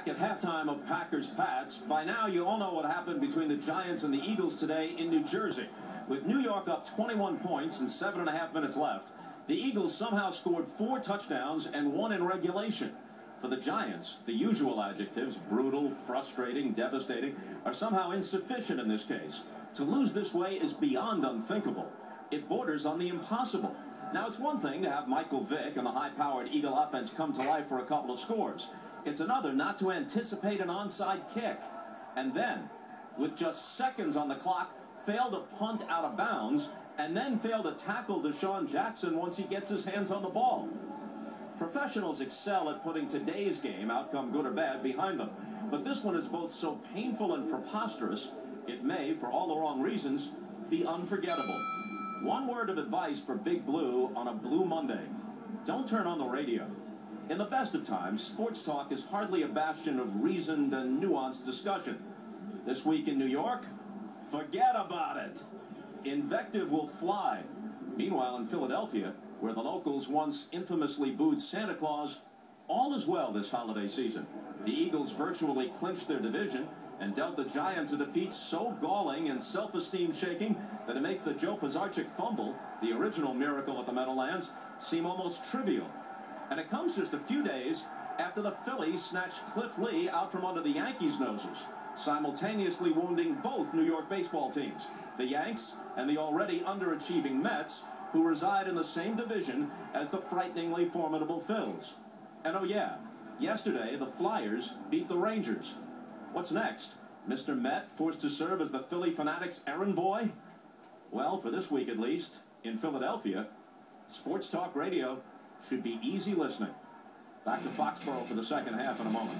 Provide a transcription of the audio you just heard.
Back at halftime of Packers-Pats, by now you all know what happened between the Giants and the Eagles today in New Jersey. With New York up 21 points and 7.5 minutes left, the Eagles somehow scored 4 touchdowns and 1 in regulation. For the Giants, the usual adjectives, brutal, frustrating, devastating, are somehow insufficient in this case. To lose this way is beyond unthinkable. It borders on the impossible. Now, it's one thing to have Michael Vick and the high-powered Eagle offense come to life for a couple of scores. It's another not to anticipate an onside kick. And then, with just seconds on the clock, fail to punt out of bounds, and then fail to tackle Deshaun Jackson once he gets his hands on the ball. Professionals excel at putting today's game, outcome good or bad, behind them. But this one is both so painful and preposterous, it may, for all the wrong reasons, be unforgettable. One word of advice for Big Blue on a Blue Monday: don't turn on the radio. In the best of times, sports talk is hardly a bastion of reasoned and nuanced discussion. This week in New York, forget about it. Invective will fly. Meanwhile, in Philadelphia, where the locals once infamously booed Santa Claus, all is well this holiday season. The Eagles virtually clinched their division and dealt the Giants a defeat so galling and self-esteem shaking that it makes the Joe Pisarcik fumble, the original miracle at the Meadowlands, seem almost trivial. And it comes just a few days after the Phillies snatched Cliff Lee out from under the Yankees' noses, simultaneously wounding both New York baseball teams, the Yanks and the already underachieving Mets, who reside in the same division as the frighteningly formidable Phils. And oh yeah, yesterday the Flyers beat the Rangers. What's next? Mr. Met forced to serve as the Philly Fanatics' errand boy? Well, for this week at least, in Philadelphia, sports talk radio should be easy listening. Back to Foxborough for the second half in a moment.